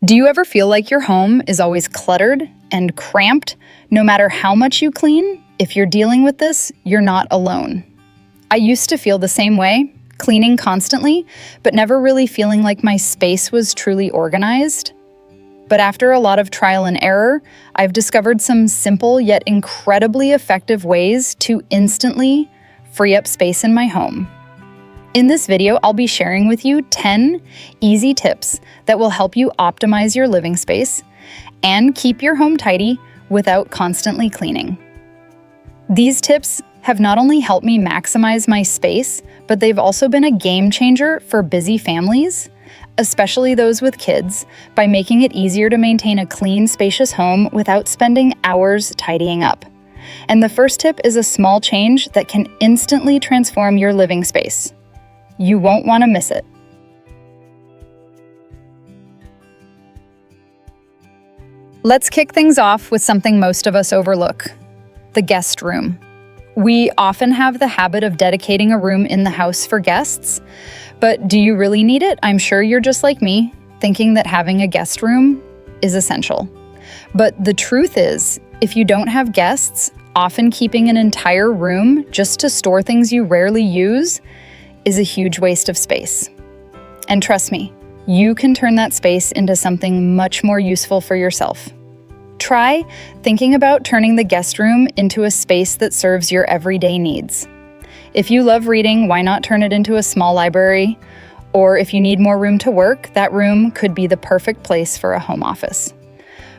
Do you ever feel like your home is always cluttered and cramped, no matter how much you clean? If you're dealing with this, you're not alone. I used to feel the same way, cleaning constantly, but never really feeling like my space was truly organized. But after a lot of trial and error, I've discovered some simple yet incredibly effective ways to instantly free up space in my home. In this video, I'll be sharing with you 10 easy tips that will help you optimize your living space and keep your home tidy without constantly cleaning. These tips have not only helped me maximize my space, but they've also been a game changer for busy families, especially those with kids, by making it easier to maintain a clean, spacious home without spending hours tidying up. And the first tip is a small change that can instantly transform your living space. You won't want to miss it. Let's kick things off with something most of us overlook: the guest room. We often have the habit of dedicating a room in the house for guests, but do you really need it? I'm sure you're just like me, thinking that having a guest room is essential. But the truth is, if you don't have guests, often keeping an entire room just to store things you rarely use is a huge waste of space. And trust me, you can turn that space into something much more useful for yourself. Try thinking about turning the guest room into a space that serves your everyday needs. If you love reading, why not turn it into a small library? Or if you need more room to work, that room could be the perfect place for a home office.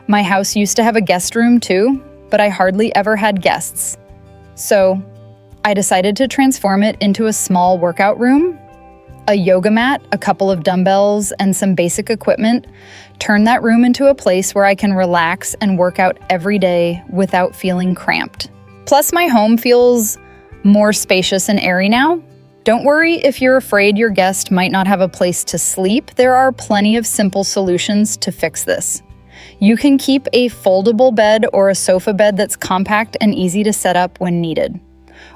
My house used to have a guest room too, but I hardly ever had guests. So I decided to transform it into a small workout room. A yoga mat, a couple of dumbbells, and some basic equipment turn that room into a place where I can relax and work out every day without feeling cramped. Plus, my home feels more spacious and airy now. Don't worry if you're afraid your guest might not have a place to sleep. There are plenty of simple solutions to fix this. You can keep a foldable bed or a sofa bed that's compact and easy to set up when needed.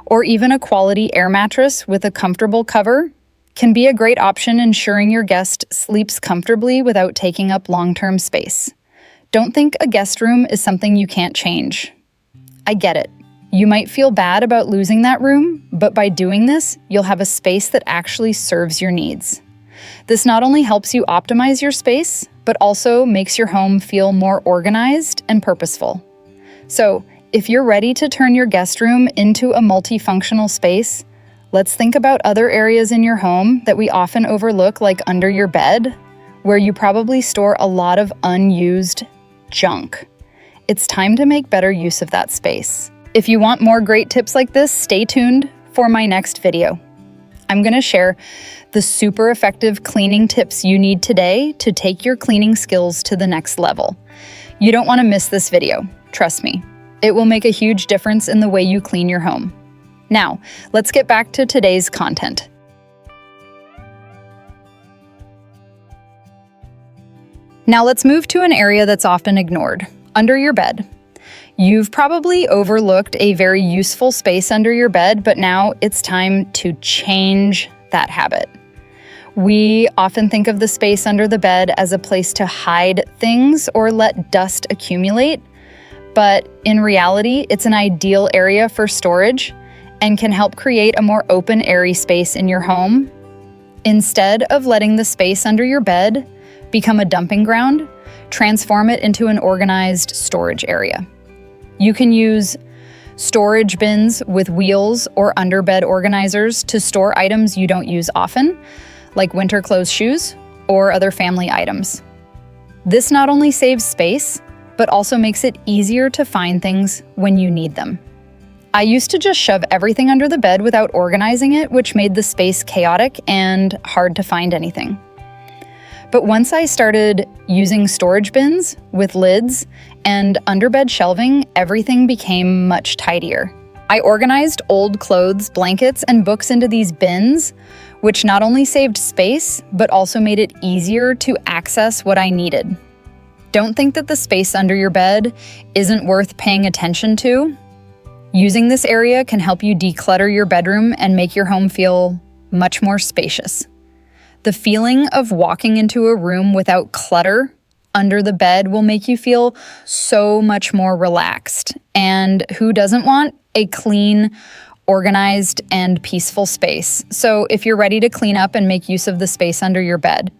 Or even a quality air mattress with a comfortable cover can be a great option, ensuring your guest sleeps comfortably without taking up long-term space. Don't think a guest room is something you can't change. I get it. You might feel bad about losing that room, but by doing this, you'll have a space that actually serves your needs. This not only helps you optimize your space, but also makes your home feel more organized and purposeful. So, if you're ready to turn your guest room into a multifunctional space, let's think about other areas in your home that we often overlook, like under your bed, where you probably store a lot of unused junk. It's time to make better use of that space. If you want more great tips like this, stay tuned for my next video. I'm going to share the super effective cleaning tips you need today to take your cleaning skills to the next level. You don't want to miss this video, trust me. It will make a huge difference in the way you clean your home. Now, let's get back to today's content. Now let's move to an area that's often ignored: under your bed. You've probably overlooked a very useful space under your bed, but now it's time to change that habit. We often think of the space under the bed as a place to hide things or let dust accumulate, but in reality, it's an ideal area for storage and can help create a more open, airy space in your home. Instead of letting the space under your bed become a dumping ground, transform it into an organized storage area. You can use storage bins with wheels or underbed organizers to store items you don't use often, like winter clothes, shoes, or other family items. This not only saves space, but also makes it easier to find things when you need them. I used to just shove everything under the bed without organizing it, which made the space chaotic and hard to find anything. But once I started using storage bins with lids and underbed shelving, everything became much tidier. I organized old clothes, blankets, and books into these bins, which not only saved space, but also made it easier to access what I needed. Don't think that the space under your bed isn't worth paying attention to. Using this area can help you declutter your bedroom and make your home feel much more spacious. The feeling of walking into a room without clutter under the bed will make you feel so much more relaxed. And who doesn't want a clean, organized, and peaceful space? So if you're ready to clean up and make use of the space under your bed.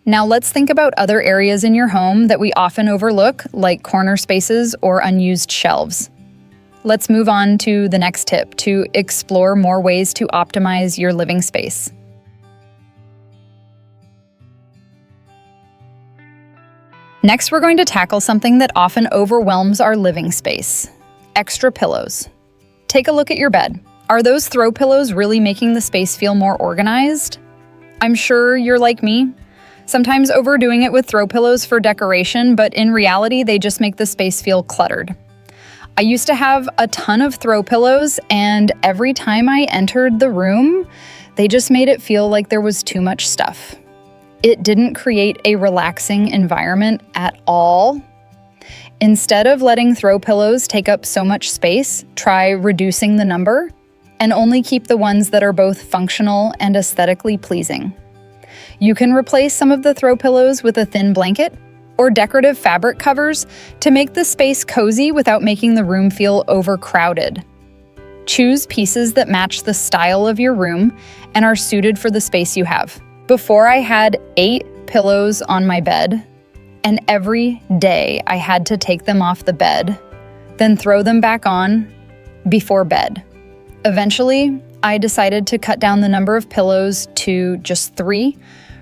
Now let's think about other areas in your home that we often overlook, like corner spaces or unused shelves. Let's move on to the next tip, to explore more ways to optimize your living space. Next, we're going to tackle something that often overwhelms our living space: extra pillows. Take a look at your bed. Are those throw pillows really making the space feel more organized? I'm sure you're like me, sometimes overdoing it with throw pillows for decoration, but in reality, they just make the space feel cluttered. I used to have a ton of throw pillows, and every time I entered the room, they just made it feel like there was too much stuff. It didn't create a relaxing environment at all. Instead of letting throw pillows take up so much space, try reducing the number and only keep the ones that are both functional and aesthetically pleasing. You can replace some of the throw pillows with a thin blanket or decorative fabric covers to make the space cozy without making the room feel overcrowded. Choose pieces that match the style of your room and are suited for the space you have. Before, I had 8 pillows on my bed, and every day I had to take them off the bed, then throw them back on before bed. Eventually, I decided to cut down the number of pillows to just 3,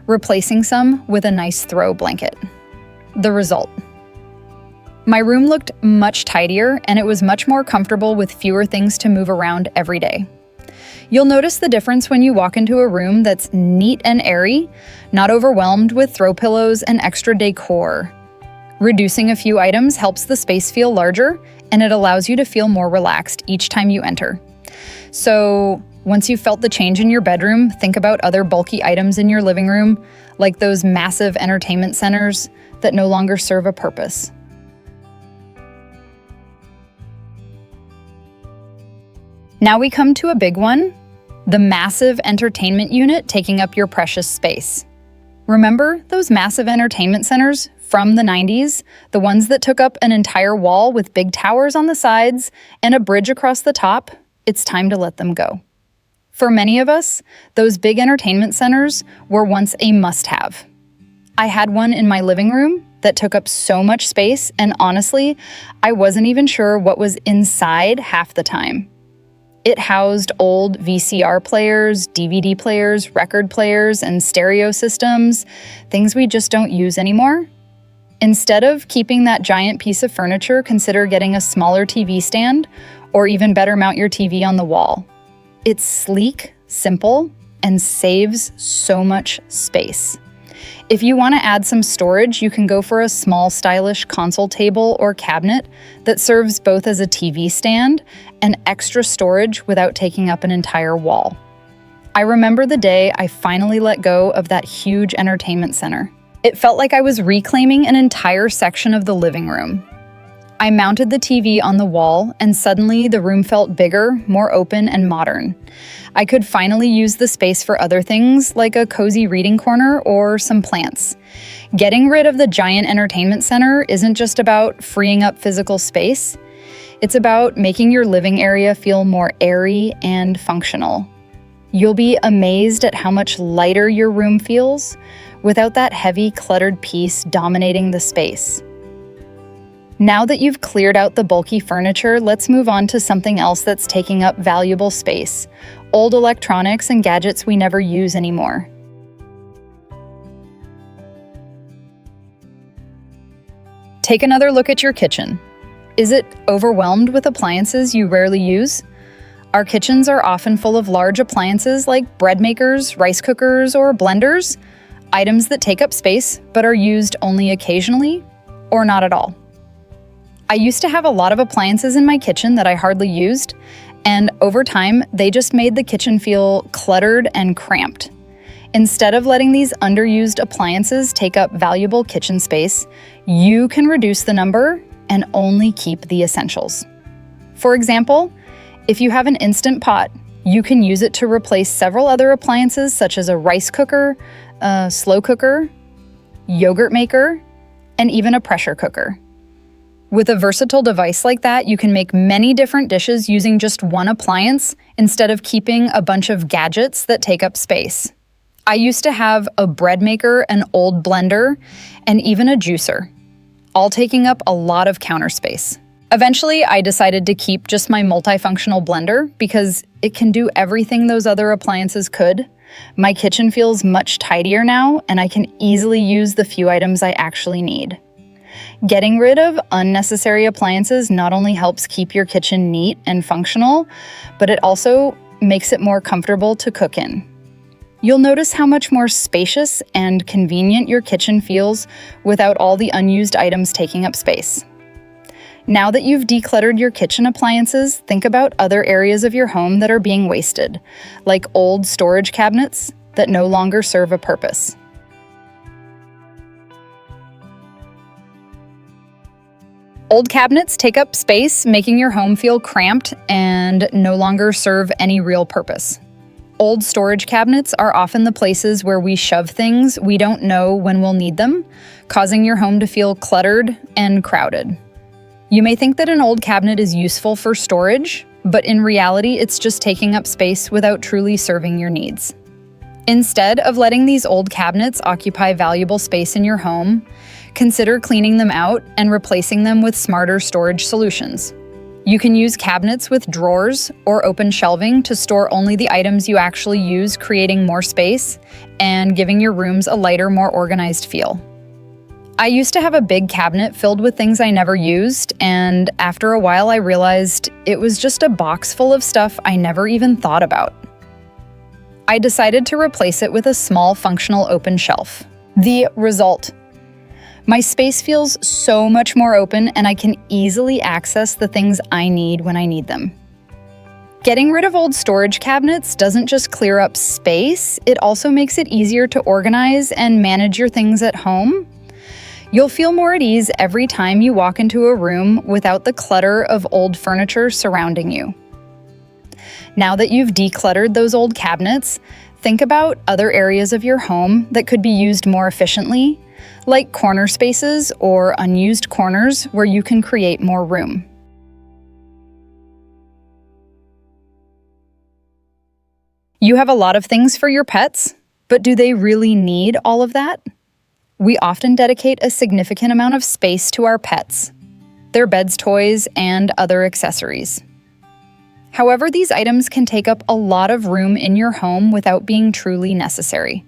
replacing some with a nice throw blanket. The result: my room looked much tidier, and it was much more comfortable with fewer things to move around every day. You'll notice the difference when you walk into a room that's neat and airy, not overwhelmed with throw pillows and extra decor. Reducing a few items helps the space feel larger, and it allows you to feel more relaxed each time you enter. So, once you've felt the change in your bedroom, think about other bulky items in your living room, like those massive entertainment centers that no longer serve a purpose. Now we come to a big one: the massive entertainment unit taking up your precious space. Remember those massive entertainment centers from the 90s? The ones that took up an entire wall with big towers on the sides and a bridge across the top? It's time to let them go. For many of us, those big entertainment centers were once a must-have. I had one in my living room that took up so much space, and honestly, I wasn't even sure what was inside half the time. It housed old VCR players, DVD players, record players, and stereo systems, things we just don't use anymore. Instead of keeping that giant piece of furniture, consider getting a smaller TV stand, or even better, mount your TV on the wall. It's sleek, simple, and saves so much space. If you want to add some storage, you can go for a small, stylish console table or cabinet that serves both as a TV stand and extra storage without taking up an entire wall. I remember the day I finally let go of that huge entertainment center. It felt like I was reclaiming an entire section of the living room. I mounted the TV on the wall, and suddenly the room felt bigger, more open, and modern. I could finally use the space for other things, like a cozy reading corner or some plants. Getting rid of the giant entertainment center isn't just about freeing up physical space. It's about making your living area feel more airy and functional. You'll be amazed at how much lighter your room feels without that heavy, cluttered piece dominating the space. Now that you've cleared out the bulky furniture, let's move on to something else that's taking up valuable space: old electronics and gadgets we never use anymore. Take another look at your kitchen. Is it overwhelmed with appliances you rarely use? Our kitchens are often full of large appliances like bread makers, rice cookers, or blenders, items that take up space but are used only occasionally or not at all. I used to have a lot of appliances in my kitchen that I hardly used, and over time, they just made the kitchen feel cluttered and cramped. Instead of letting these underused appliances take up valuable kitchen space, you can reduce the number and only keep the essentials. For example, if you have an Instant Pot, you can use it to replace several other appliances such as a rice cooker, a slow cooker, yogurt maker, and even a pressure cooker. With a versatile device like that, you can make many different dishes using just one appliance instead of keeping a bunch of gadgets that take up space. I used to have a bread maker, an old blender, and even a juicer, all taking up a lot of counter space. Eventually, I decided to keep just my multifunctional blender because it can do everything those other appliances could. My kitchen feels much tidier now, and I can easily use the few items I actually need. Getting rid of unnecessary appliances not only helps keep your kitchen neat and functional, but it also makes it more comfortable to cook in. You'll notice how much more spacious and convenient your kitchen feels without all the unused items taking up space. Now that you've decluttered your kitchen appliances, think about other areas of your home that are being wasted, like old storage cabinets that no longer serve a purpose. Old cabinets take up space, making your home feel cramped and no longer serve any real purpose. Old storage cabinets are often the places where we shove things we don't know when we'll need them, causing your home to feel cluttered and crowded. You may think that an old cabinet is useful for storage, but in reality, it's just taking up space without truly serving your needs. Instead of letting these old cabinets occupy valuable space in your home, consider cleaning them out and replacing them with smarter storage solutions. You can use cabinets with drawers or open shelving to store only the items you actually use, creating more space and giving your rooms a lighter, more organized feel. I used to have a big cabinet filled with things I never used, and after a while I realized it was just a box full of stuff I never even thought about. I decided to replace it with a small functional open shelf. The result: my space feels so much more open and I can easily access the things I need when I need them. Getting rid of old storage cabinets doesn't just clear up space, it also makes it easier to organize and manage your things at home. You'll feel more at ease every time you walk into a room without the clutter of old furniture surrounding you. Now that you've decluttered those old cabinets, think about other areas of your home that could be used more efficiently, like corner spaces or unused corners where you can create more room. You have a lot of things for your pets, but do they really need all of that? We often dedicate a significant amount of space to our pets, their beds, toys, and other accessories. However, these items can take up a lot of room in your home without being truly necessary,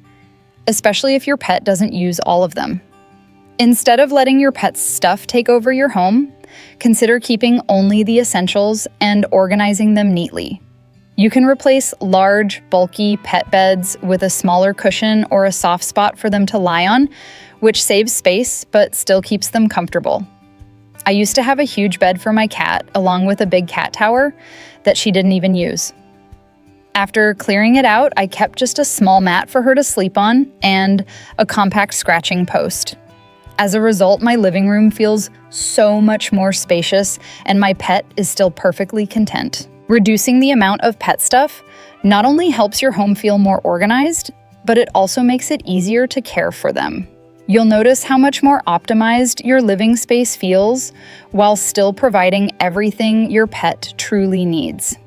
especially if your pet doesn't use all of them. Instead of letting your pet's stuff take over your home, consider keeping only the essentials and organizing them neatly. You can replace large, bulky pet beds with a smaller cushion or a soft spot for them to lie on, which saves space but still keeps them comfortable. I used to have a huge bed for my cat, along with a big cat tower that she didn't even use. After clearing it out, I kept just a small mat for her to sleep on and a compact scratching post. As a result, my living room feels so much more spacious, and my pet is still perfectly content. Reducing the amount of pet stuff not only helps your home feel more organized, but it also makes it easier to care for them. You'll notice how much more optimized your living space feels while still providing everything your pet truly needs.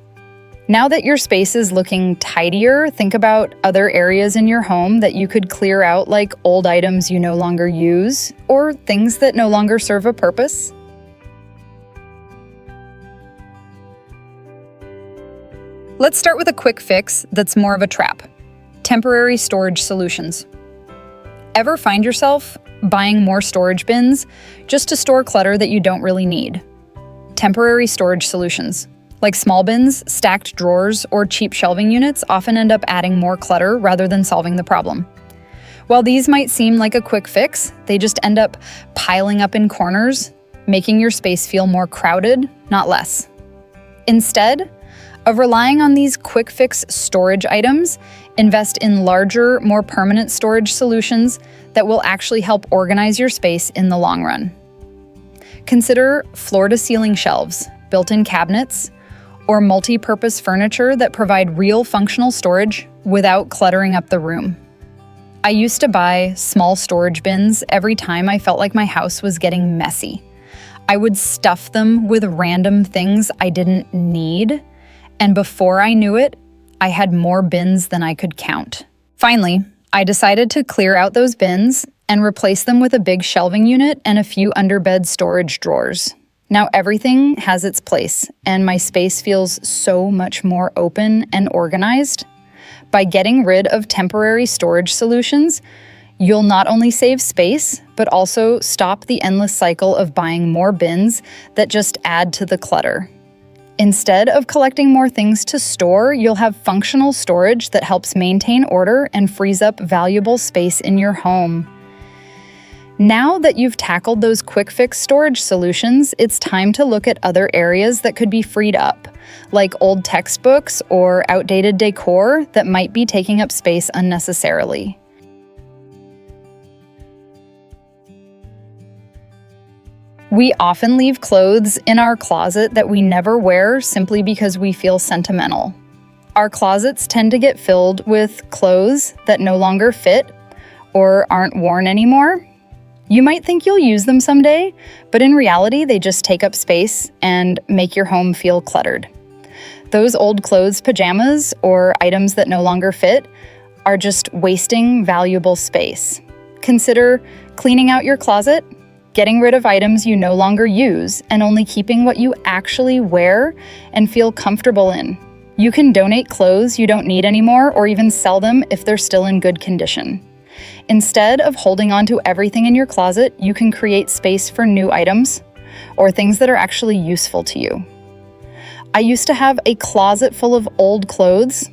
Now that your space is looking tidier, think about other areas in your home that you could clear out, like old items you no longer use or things that no longer serve a purpose. Let's start with a quick fix that's more of a trap: temporary storage solutions. Ever find yourself buying more storage bins just to store clutter that you don't really need? Temporary storage solutions, like small bins, stacked drawers, or cheap shelving units, often end up adding more clutter rather than solving the problem. While these might seem like a quick fix, they just end up piling up in corners, making your space feel more crowded, not less. Instead of relying on these quick fix storage items, invest in larger, more permanent storage solutions that will actually help organize your space in the long run. Consider floor-to-ceiling shelves, built-in cabinets, or multi-purpose furniture that provide real functional storage without cluttering up the room. I used to buy small storage bins every time I felt like my house was getting messy. I would stuff them with random things I didn't need, and before I knew it, I had more bins than I could count. Finally, I decided to clear out those bins and replace them with a big shelving unit and a few underbed storage drawers. Now everything has its place, and my space feels so much more open and organized. By getting rid of temporary storage solutions, you'll not only save space, but also stop the endless cycle of buying more bins that just add to the clutter. Instead of collecting more things to store, you'll have functional storage that helps maintain order and frees up valuable space in your home. Now that you've tackled those quick-fix storage solutions, it's time to look at other areas that could be freed up, like old textbooks or outdated decor that might be taking up space unnecessarily. We often leave clothes in our closet that we never wear simply because we feel sentimental. Our closets tend to get filled with clothes that no longer fit or aren't worn anymore. You might think you'll use them someday, but in reality, they just take up space and make your home feel cluttered. Those old clothes, pajamas, or items that no longer fit are just wasting valuable space. Consider cleaning out your closet, getting rid of items you no longer use, and only keeping what you actually wear and feel comfortable in. You can donate clothes you don't need anymore or even sell them if they're still in good condition. Instead of holding on to everything in your closet, you can create space for new items or things that are actually useful to you. I used to have a closet full of old clothes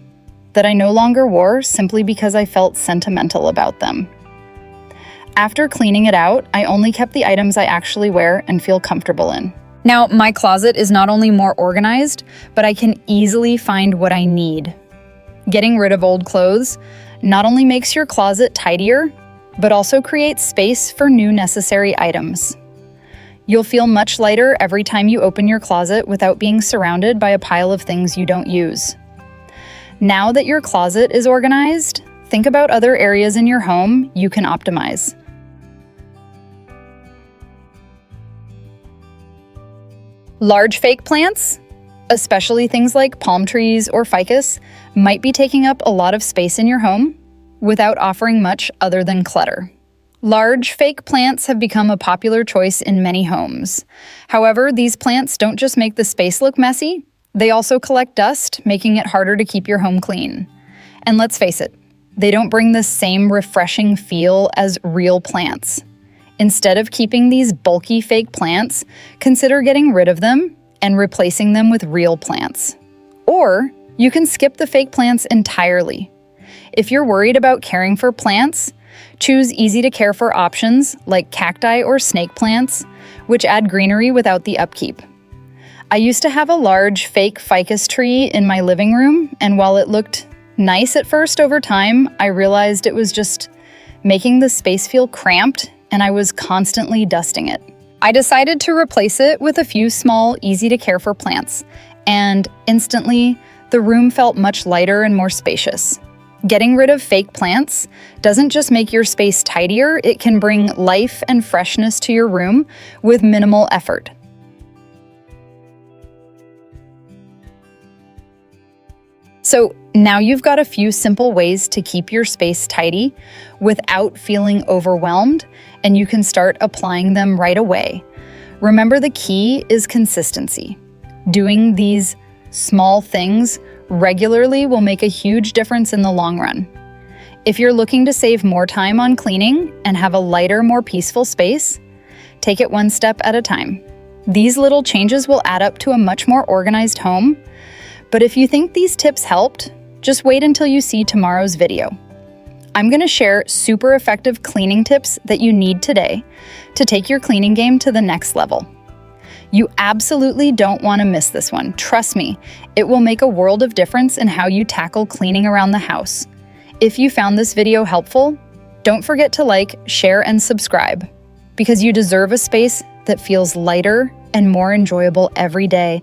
that I no longer wore simply because I felt sentimental about them. After cleaning it out, I only kept the items I actually wear and feel comfortable in. Now, my closet is not only more organized, but I can easily find what I need. Getting rid of old clothes not only makes your closet tidier, but also creates space for new necessary items. You'll feel much lighter every time you open your closet without being surrounded by a pile of things you don't use. Now that your closet is organized, think about other areas in your home you can optimize. Large fake plants, especially things like palm trees or ficus, might be taking up a lot of space in your home without offering much other than clutter. Large fake plants have become a popular choice in many homes. However, these plants don't just make the space look messy, they also collect dust, making it harder to keep your home clean. And let's face it, they don't bring the same refreshing feel as real plants. Instead of keeping these bulky fake plants, consider getting rid of them and replacing them with real plants. Or you can skip the fake plants entirely. If you're worried about caring for plants, choose easy-to-care-for options like cacti or snake plants, which add greenery without the upkeep. I used to have a large fake ficus tree in my living room, and while it looked nice at first, over time, I realized it was just making the space feel cramped, and I was constantly dusting it. I decided to replace it with a few small, easy-to-care-for plants, and instantly, the room felt much lighter and more spacious. Getting rid of fake plants doesn't just make your space tidier, it can bring life and freshness to your room with minimal effort. So now you've got a few simple ways to keep your space tidy without feeling overwhelmed, and you can start applying them right away. Remember, the key is consistency. Doing these small things regularly will make a huge difference in the long run. If you're looking to save more time on cleaning and have a lighter, more peaceful space, take it one step at a time. These little changes will add up to a much more organized home. But if you think these tips helped, just wait until you see tomorrow's video. I'm going to share super effective cleaning tips that you need today to take your cleaning game to the next level. You absolutely don't want to miss this one. Trust me, it will make a world of difference in how you tackle cleaning around the house. If you found this video helpful, don't forget to like, share, and subscribe, because you deserve a space that feels lighter and more enjoyable every day.